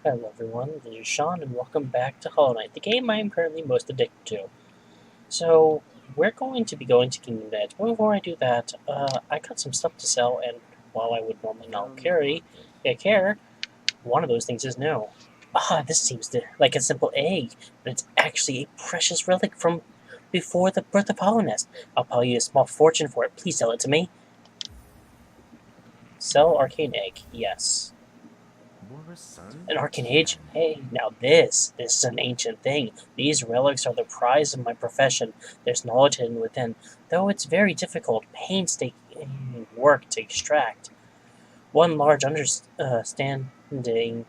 Hello everyone, this is Sean and welcome back to Hollow Knight, the game I am currently most addicted to. So, we're going to be going to Kingdom Edge, but before I do that, I got some stuff to sell, and while I would normally not care, one of those things is new. This seems like a simple egg, but it's actually a precious relic from before the birth of Hollow Nest. I'll pay you a small fortune for it, please sell it to me. Sell arcane egg, yes. An arcane age? Hey, now this is an ancient thing. These relics are the prize of my profession. There's knowledge hidden within, though it's very difficult, painstaking work to extract. One large understanding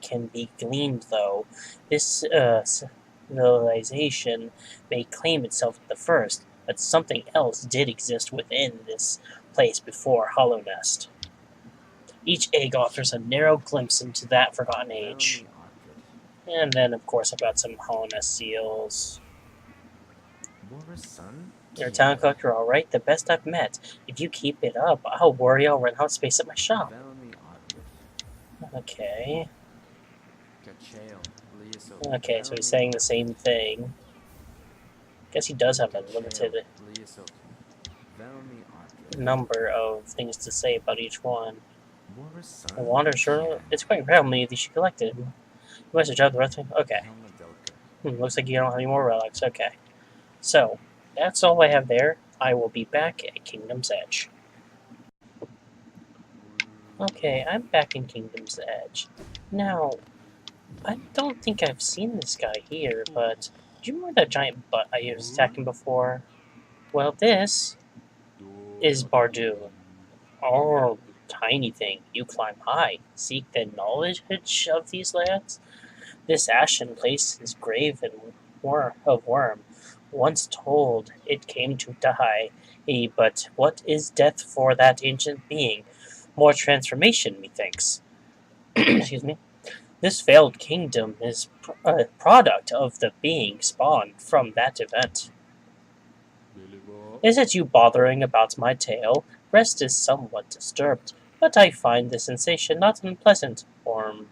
can be gleaned, though. This civilization may claim itself the first, but something else did exist within this place before Hollow Nest. Each egg offers a narrow glimpse into that forgotten age. And then, of course, I've got some Hollow Nest seals. Your town collector, alright, the best I've met. If you keep it up, I'll worry I'll run out of space at my shop. Okay. Okay, so he's saying the same thing. Guess he does have a limited number of things to say about each one. I wonder, sure, it's quite rare how many of these you collected. You must have dropped the rest of them? Okay. Looks like you don't have any more relics. Okay. So, that's all I have there. I will be back at Kingdom's Edge. Okay, I'm back in Kingdom's Edge. Now, I don't think I've seen this guy here, but do you remember that giant butt I was attacking before? Well, this is Bardu. Oh, tiny thing, you climb high. Seek the knowledge of these lands? This ashen place is grave and of worm. Once told, it came to die. But what is death for that ancient being? More transformation, methinks. Excuse me. This failed kingdom is a product of the being spawned from that event. Is it you bothering about my tale? Rest is somewhat disturbed, but I find the sensation not unpleasant. Orm.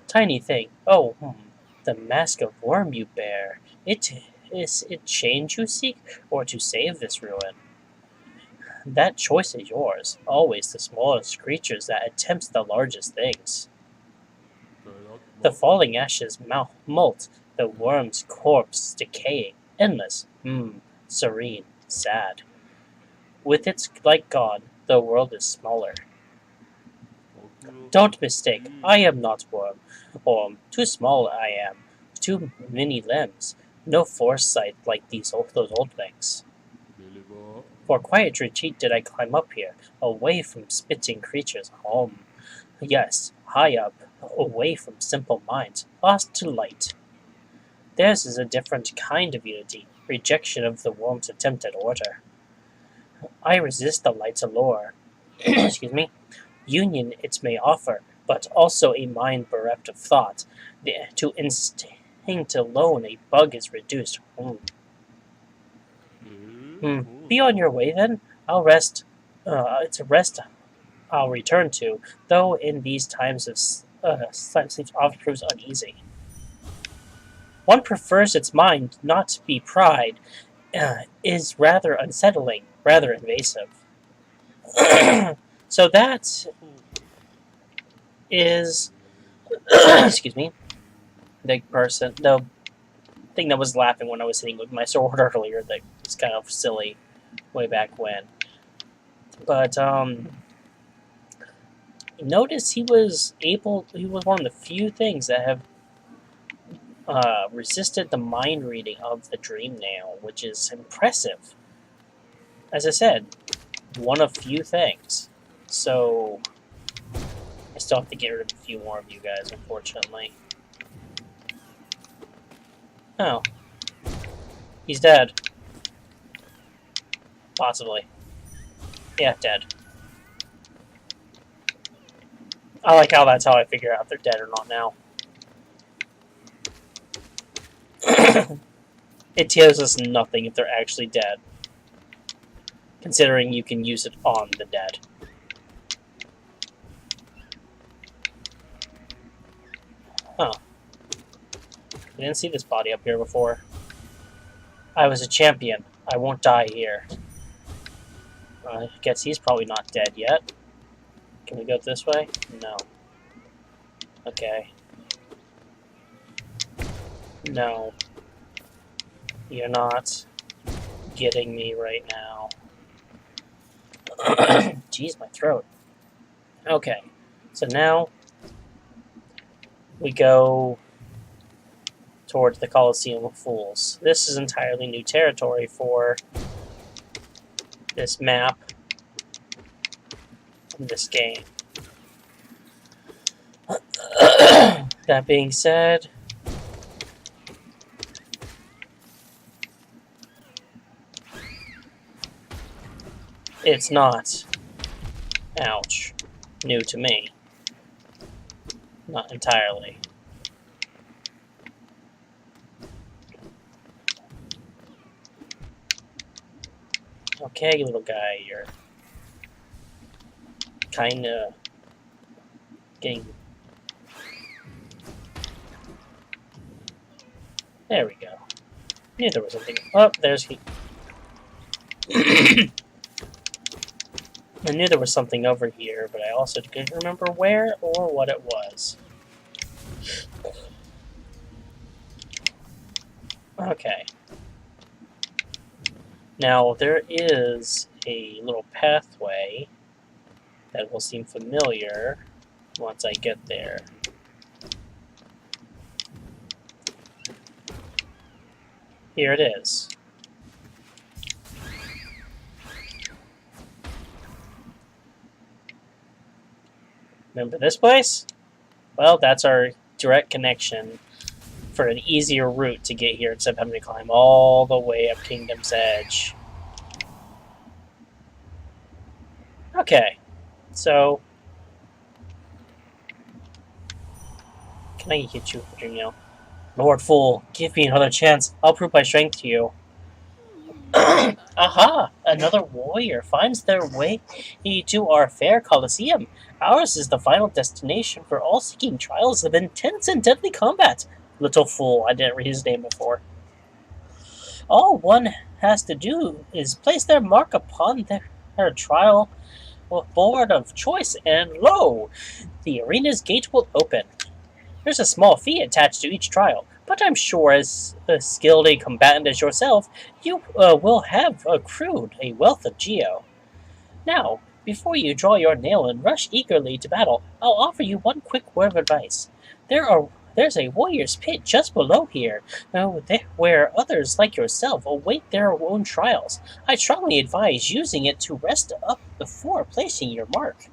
Tiny thing. Oh, the mask of worm you bear. Is it change you seek, or to save this ruin? That choice is yours. Always the smallest creatures that attempt the largest things. The falling ashes molt, the worm's corpse decaying, endless, serene, sad. With its light gone, the world is smaller. Don't mistake, I am not worm. Too small I am, too many limbs, no foresight like those old things. For quiet retreat did I climb up here, away from spitting creatures, home. Yes, high up, away from simple minds, lost to light. Theirs is a different kind of unity, rejection of the worm's attempt at order. I resist the light's allure. Excuse me. Union it may offer, but also a mind bereft of thought. To instinct alone, a bug is reduced. Be on your way then. I'll rest. It's a rest I'll return to, though in these times of sleep often proves uneasy. One prefers its mind, not to be pride, is rather unsettling, rather invasive. So that is, excuse me, the thing that was laughing when I was hitting with my sword earlier. That was kind of silly, way back when. But notice he was one of the few things that have resisted the mind reading of the Dream Nail, which is impressive. As I said, one of few things. So I still have to get rid of a few more of you guys, unfortunately. Oh. He's dead. Possibly. Yeah, dead. I like how that's how I figure out if they're dead or not now. It tells us nothing if they're actually dead, considering you can use it on the dead. Huh. I didn't see this body up here before. I was a champion. I won't die here. I guess he's probably not dead yet. Can we go this way? No. Okay. No. You're not getting me right now. Jeez, my throat. Okay. So now we go towards the Colosseum of Fools. This is entirely new territory for this map in this game. That being said, it's not, ouch, new to me. Not entirely. Okay, little guy, you're kinda getting... There we go. Knew there was something. Oh, there's he. I knew there was something over here, but I also couldn't remember where or what it was. Okay. Now, there is a little pathway that will seem familiar once I get there. Here it is. Remember this place? Well, that's our direct connection for an easier route to get here instead of having to climb all the way up Kingdom's Edge. Okay, so... Can I hit you with your nail? Lord Fool, give me another chance. I'll prove my strength to you. Aha! Another warrior finds their way to our fair Colosseum. Ours is the final destination for all seeking trials of intense and deadly combat. Little fool, I didn't read his name before. All one has to do is place their mark upon their trial board of choice, and lo! The arena's gate will open. There's a small fee attached to each trial, but I'm sure as skilled a combatant as yourself, you will have accrued a wealth of geo. Now, before you draw your nail and rush eagerly to battle, I'll offer you one quick word of advice. There's a warrior's pit just below here, where others like yourself await their own trials. I strongly advise using it to rest up before placing your mark.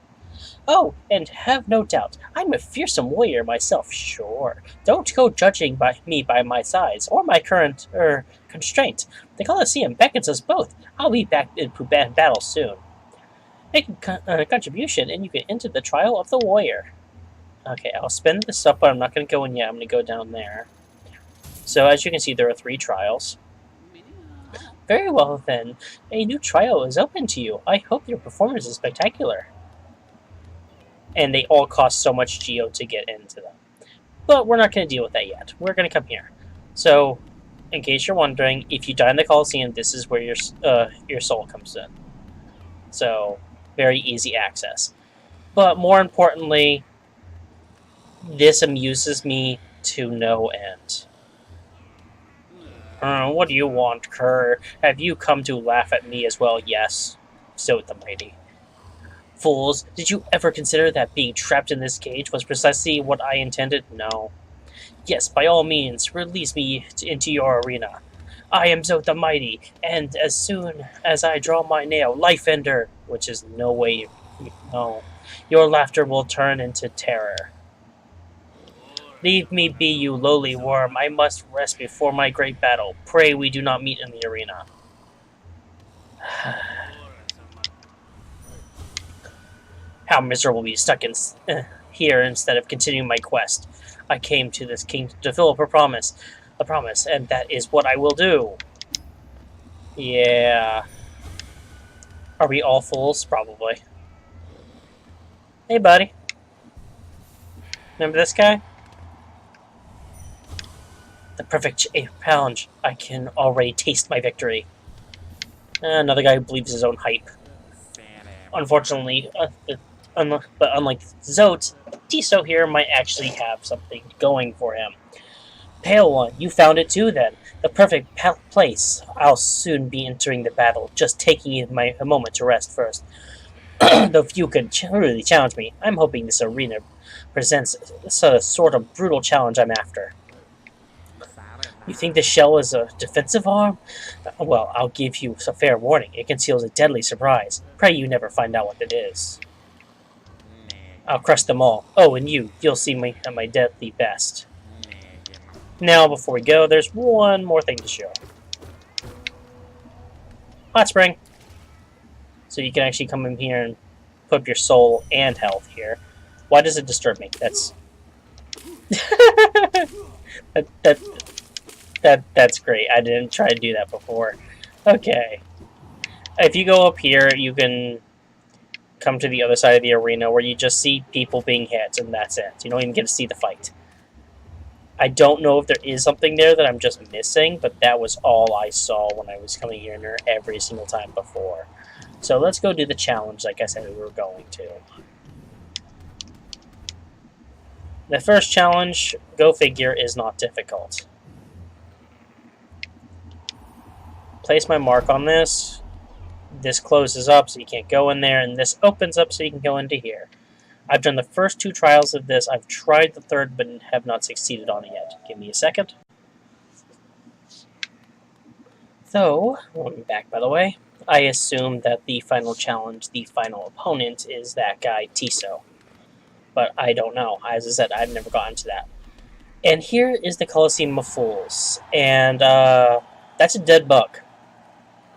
Oh, and have no doubt, I'm a fearsome warrior myself, sure. Don't go judging me by my size, or my current, constraint. The Colosseum beckons us both. I'll be back in battle soon. Make a contribution, and you can enter the trial of the warrior. Okay, I'll spend this up, but I'm not going to go in yet. I'm going to go down there. So, as you can see, there are 3 trials. Very well, then. A new trial is open to you. I hope your performance is spectacular. And they all cost so much geo to get into them. But we're not going to deal with that yet. We're going to come here. So, in case you're wondering, if you die in the Colosseum, this is where your soul comes in. So, very easy access. But more importantly, this amuses me to no end. What do you want, Kerr? Have you come to laugh at me as well? Yes. So the mighty. Fools, did you ever consider that being trapped in this cage was precisely what I intended? No. Yes, by all means, release me into your arena. I am Zoth the Mighty, and as soon as I draw my nail, Life Ender, which is no way you know, your laughter will turn into terror. Leave me be, you lowly worm. I must rest before my great battle. Pray we do not meet in the arena. How miserable to be stuck in here instead of continuing my quest. I came to this king to fulfill a promise, and that is what I will do. Yeah. Are we all fools? Probably. Hey, buddy. Remember this guy? perfect challenge. I can already taste my victory. Another guy who believes his own hype. Unfortunately, but unlike Zote, Tiso here might actually have something going for him. Pale One, you found it too then. The perfect place. I'll soon be entering the battle, just taking a moment to rest first. Though few could really challenge me, I'm hoping this arena presents a sort of brutal challenge I'm after. You think the shell is a defensive arm? Well, I'll give you a fair warning. It conceals a deadly surprise. Pray you never find out what it is. I'll crush them all. Oh, and you'll see me at my deadly best. Now, before we go, there's one more thing to show. Hot spring. So you can actually come in here and put up your soul and health here. Why does it disturb me? That's that's great. I didn't try to do that before. Okay. If you go up here, you can come to the other side of the arena where you just see people being hit, and that's it. You don't even get to see the fight. I don't know if there is something there that I'm just missing, but that was all I saw when I was coming here every single time before. So let's go do the challenge like I said we were going to. The first challenge, go figure, is not difficult. Place my mark on this. This closes up so you can't go in there, and this opens up so you can go into here. I've done the first 2 trials of this. I've tried the third, but have not succeeded on it yet. Give me a second. So, let me back, by the way. I assume that the final challenge, the final opponent, is that guy, Tiso. But I don't know. As I said, I've never gotten to that. And here is the Colosseum of Fools. And, that's a dead bug.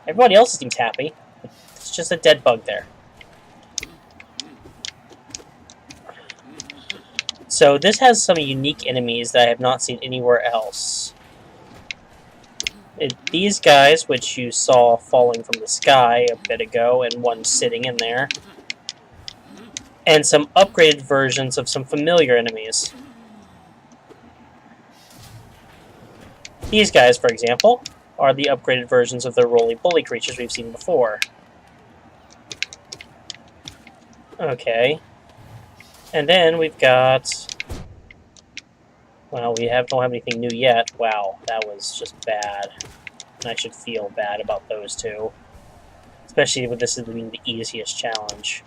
Everybody else seems happy. It's just a dead bug there. So this has some unique enemies that I have not seen anywhere else. These guys, which you saw falling from the sky a bit ago, and one sitting in there. And some upgraded versions of some familiar enemies. These guys, for example, are the upgraded versions of the roly-poly creatures we've seen before. Okay. And then we've got... Well, don't have anything new yet. Wow, that was just bad. And I should feel bad about those two. Especially with this being the easiest challenge.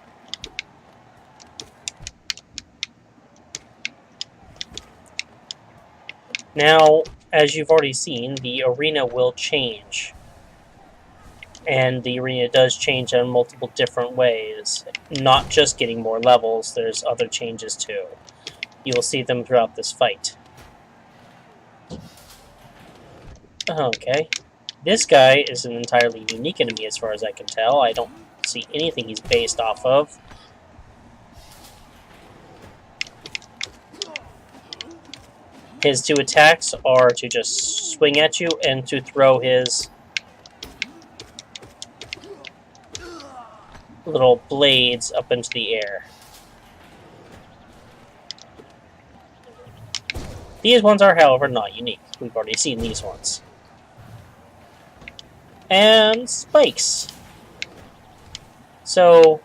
Now, as you've already seen, the arena will change. And the arena does change in multiple different ways. Not just getting more levels, there's other changes too. You will see them throughout this fight. Okay. This guy is an entirely unique enemy as far as I can tell. I don't see anything he's based off of. His 2 attacks are to just swing at you and to throw his little blades up into the air. These ones are, however, not unique. We've already seen these ones. And spikes. So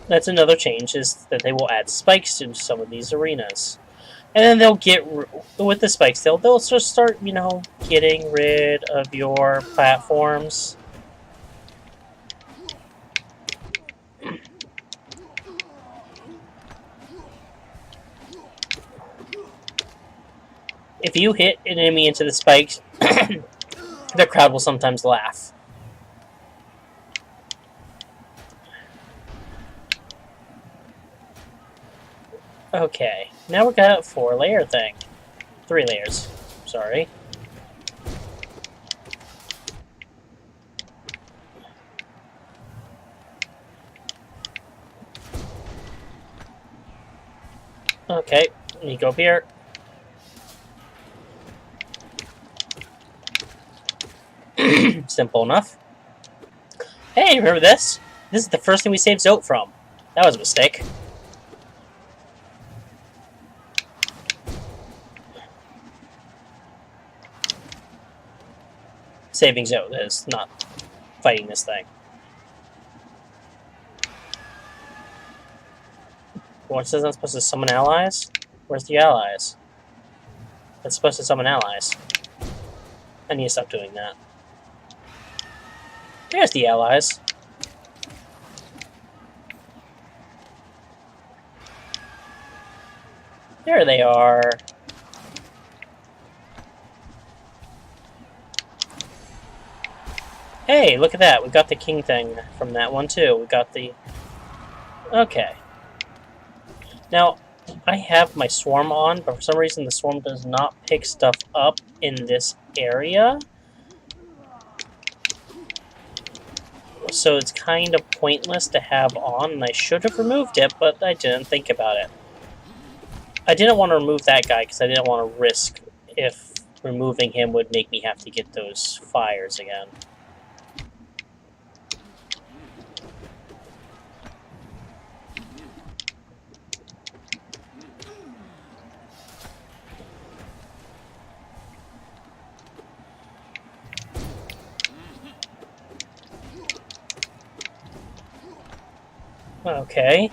that's another change, is that they will add spikes to some of these arenas. And then they'll get, with the spikes, they'll just start, getting rid of your platforms. If you hit an enemy into the spikes, the crowd will sometimes laugh. Okay, now we got a 4-layer thing. 3 layers, sorry. Okay, you go up here. Simple enough. Hey, remember this? This is the first thing we saved Zote from. That was a mistake. saving zone is not fighting this thing. What says I'm supposed to summon allies? Where's the allies? That's supposed to summon allies. I need to stop doing that. There's the allies. There they are. Hey, look at that. We got the king thing from that one, too. We got the... Okay. Now, I have my swarm on, but for some reason the swarm does not pick stuff up in this area. So it's kind of pointless to have on, and I should have removed it, but I didn't think about it. I didn't want to remove that guy because I didn't want to risk if removing him would make me have to get those fires again. Okay.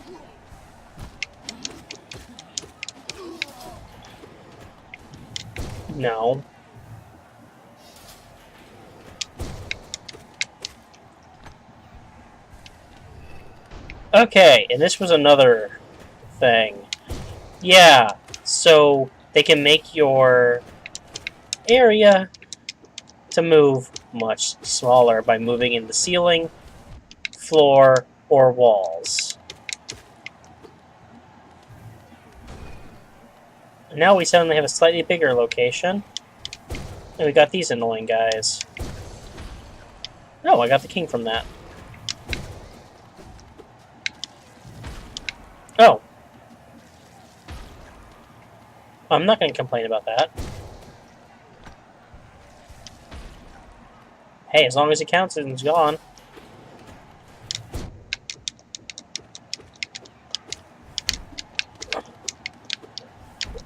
No. Okay, and this was another thing. Yeah, so they can make your area to move much smaller by moving in the ceiling, floor, or walls. Now we suddenly have a slightly bigger location. And we got these annoying guys. Oh, I got the king from that. Oh. I'm not going to complain about that. Hey, as long as it counts, it's gone.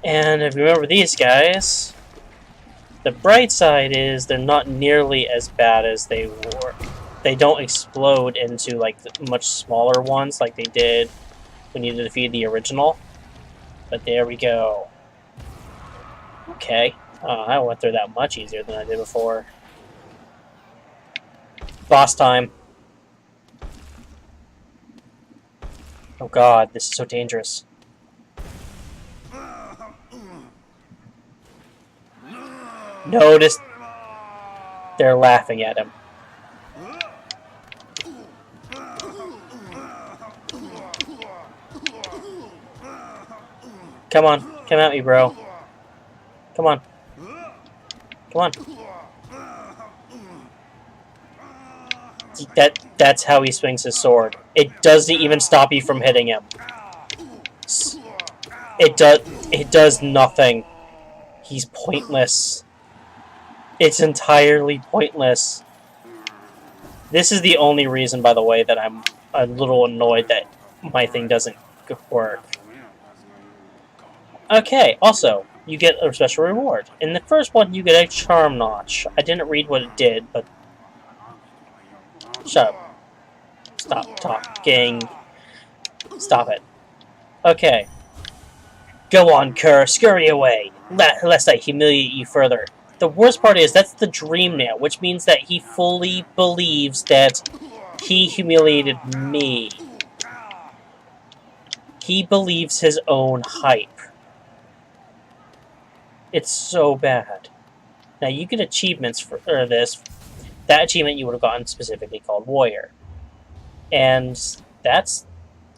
And if you remember these guys, the bright side is they're not nearly as bad as they were. They don't explode into like much smaller ones like they did when you defeated the original. But there we go. Okay. I went through that much easier than I did before. Boss time. Oh god, this is so dangerous. Notice they're laughing at him. Come on, come at me, bro. Come on. Come on. That's how he swings his sword. It doesn't even stop you from hitting him. It does nothing. He's pointless. It's entirely pointless. This is the only reason, by the way, that I'm a little annoyed that my thing doesn't work. Okay, also, you get a special reward. In the first one, you get a charm notch. I didn't read what it did, but... Shut up. Stop talking. Stop it. Okay. Go on, Kerr. Scurry away, lest I humiliate you further. The worst part is, that's the dream now, which means that he fully believes that he humiliated me. He believes his own hype. It's so bad. Now, you get achievements for this. That achievement you would have gotten specifically called Warrior. And that's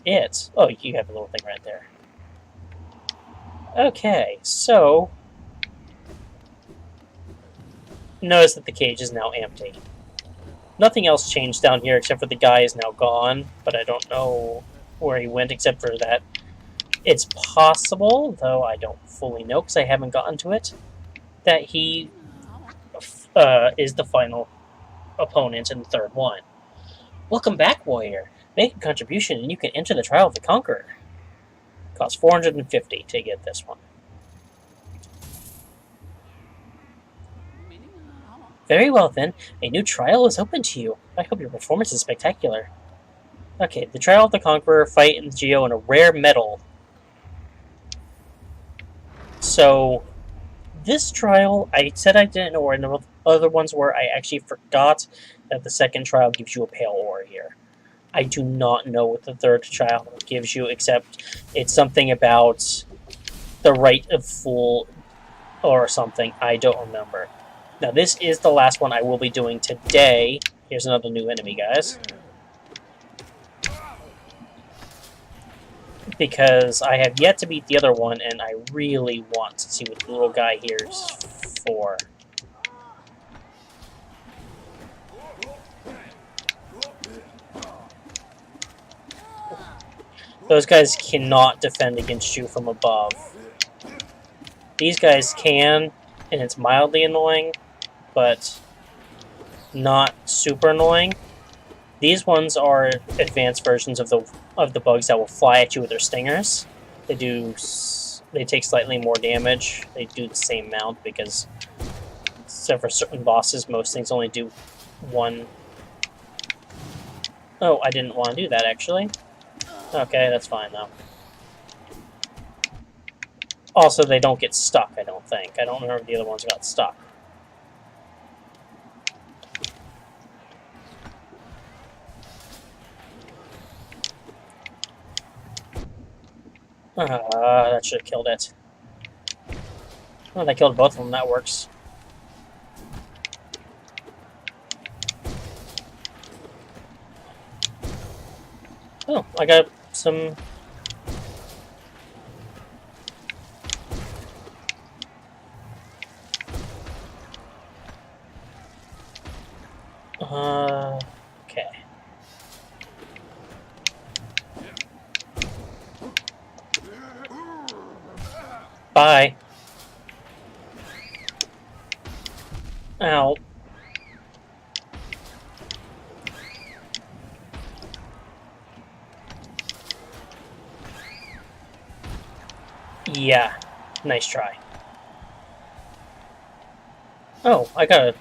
it. Oh, you have a little thing right there. Okay, so... Notice that the cage is now empty. Nothing else changed down here except for the guy is now gone, but I don't know where he went except for that. It's possible, though I don't fully know because I haven't gotten to it, that he is the final opponent in the third one. Welcome back, Warrior. Make a contribution and you can enter the Trial of the Conqueror. Costs 450 to get this one. Very well then, a new trial is open to you. I hope your performance is spectacular. Okay, the Trial of the Conqueror, fight in the Geo, and a rare medal. So, this trial, I said I didn't know where the other ones were. I actually forgot that the second trial gives you a pale ore here. I do not know what the third trial gives you, except it's something about the right of full or something. I don't remember. Now, this is the last one I will be doing today. Here's another new enemy, guys. Because I have yet to beat the other one, and I really want to see what the little guy here is for. Those guys cannot defend against you from above. These guys can, and it's mildly annoying, but not super annoying. These ones are advanced versions of the bugs that will fly at you with their stingers. They take slightly more damage. They do the same amount because, except for certain bosses, most things only do one. Oh, I didn't want to do that actually. Okay, that's fine though. Also, they don't get stuck, I don't think. I don't remember if the other ones got stuck. That should have killed it. Oh, that killed both of them. That works. Oh, I got some... okay. Bye. Ow. Yeah. Nice try. Oh, I got a...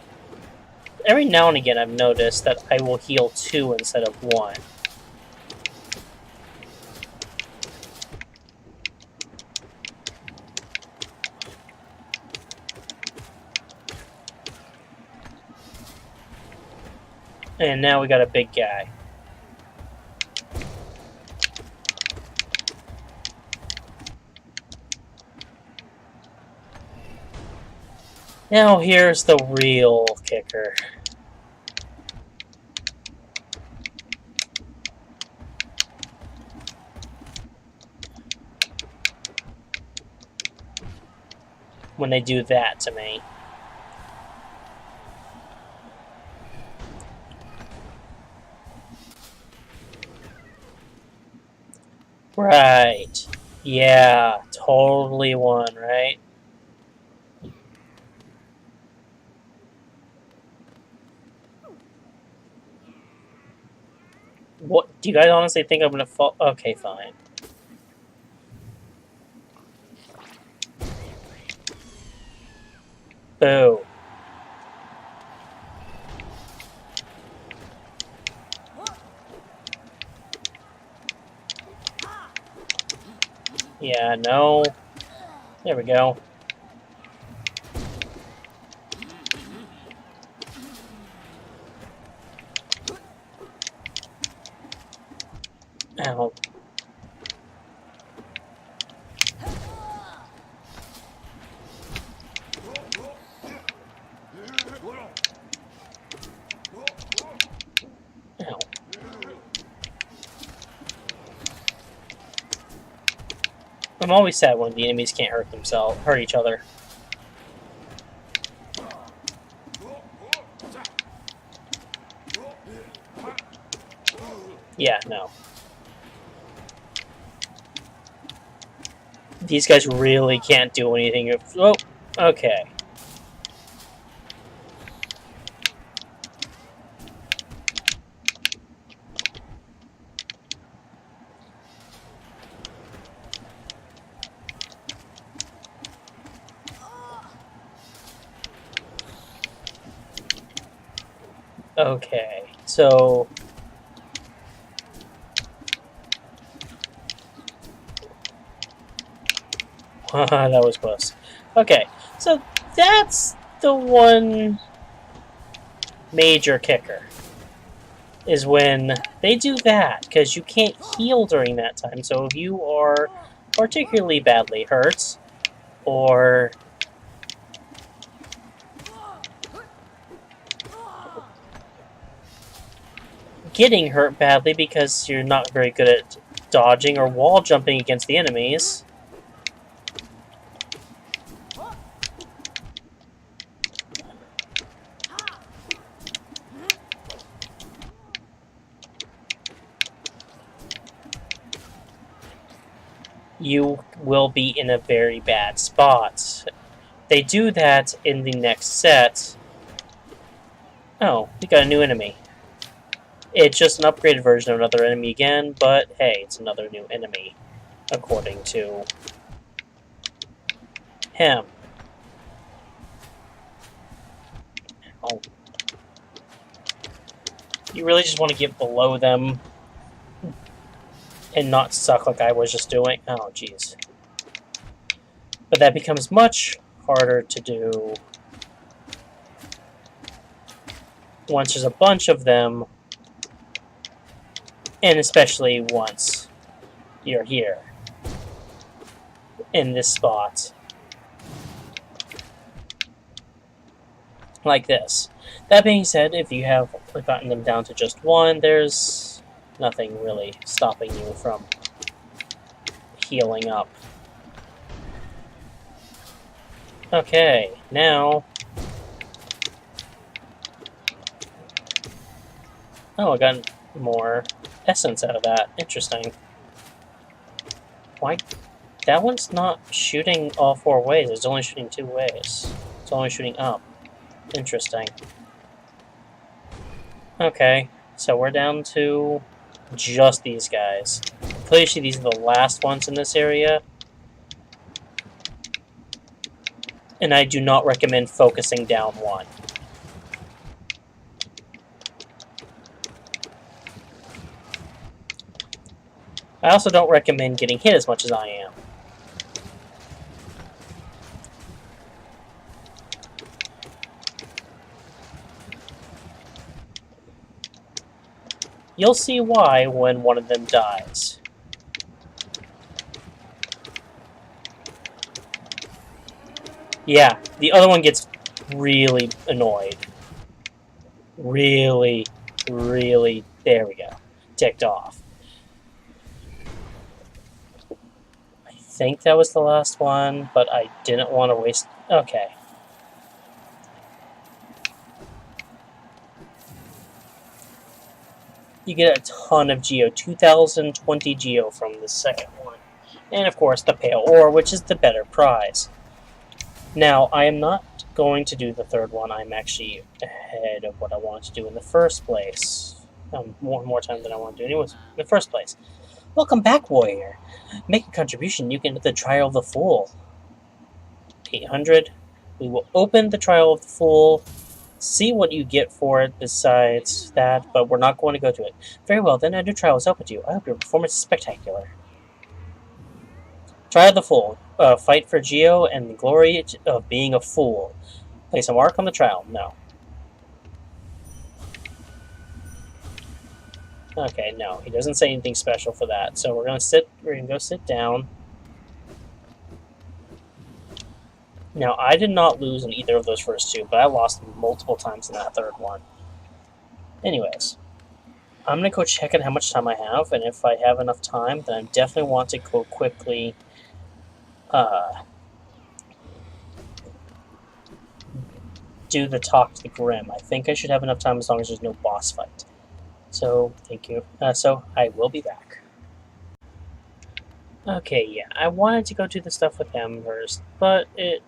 Every now and again I've noticed that I will heal 2 instead of 1. And now we got a big guy. Now here's the real kicker. When they do that to me. Right. Yeah, totally won, right? What do you guys honestly think I'm gonna fall? Okay, fine. Boo. Yeah, no. There we go. Ow. Ow. I'm always sad when the enemies can't hurt each other. Yeah, no. These guys really can't do anything. Oh, okay. Okay, so... that was close. Okay, so that's the one major kicker, is when they do that, because you can't heal during that time. So if you are particularly badly hurt, or getting hurt badly because you're not very good at dodging or wall jumping against the enemies, you will be in a very bad spot. They do that in the next set. Oh, we got a new enemy. It's just an upgraded version of another enemy again, but hey, it's another new enemy, according to him. Oh. You really just want to get below them and not suck like I was just doing. Oh, jeez. But that becomes much harder to do once there's a bunch of them, and especially once you're here in this spot like this. That being said, if you have gotten them down to just one, there's nothing really stopping you from healing up. Okay, now... Oh, I got more essence out of that. Interesting. Why? That one's not shooting all four ways. It's only shooting two ways. It's only shooting up. Interesting. Okay, so we're down to just these guys. Clearly, these are the last ones in this area. And I do not recommend focusing down one. I also don't recommend getting hit as much as I am. You'll see why when one of them dies. Yeah, the other one gets really annoyed. Really, there we go. Ticked off. I think that was the last one, but I didn't want to waste... Okay. You get a ton of Geo, 2020 Geo from the second one. And of course the Pale Ore, which is the better prize. Now, I am not going to do the third one. I'm actually ahead of what I wanted to do in the first place. More time than I want to do anyways in the first place. Welcome back, Warrior. Make a contribution, you can do the Trial of the Fool. 800. We will open the Trial of the Fool, see what you get for it besides that, but we're not going to go to it. Very well, then a new trial is open to you. I hope your performance is spectacular. Trial of the Fool. Fight for Geo and the glory of being a fool. Place a mark on the trial. No. Okay, no. He doesn't say anything special for that. So we're gonna go sit down. Now, I did not lose in either of those first two, but I lost multiple times in that third one. Anyways, I'm going to go check on how much time I have, and if I have enough time, then I definitely want to go quickly do the Talk to the Grim. I think I should have enough time as long as there's no boss fight. So, thank you. So, I will be back. Okay, yeah, I wanted to go do the stuff with him first, but it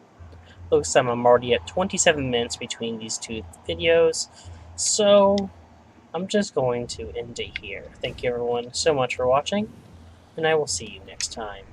looks like I'm already at 27 minutes between these two videos, so I'm just going to end it here. Thank you everyone so much for watching, and I will see you next time.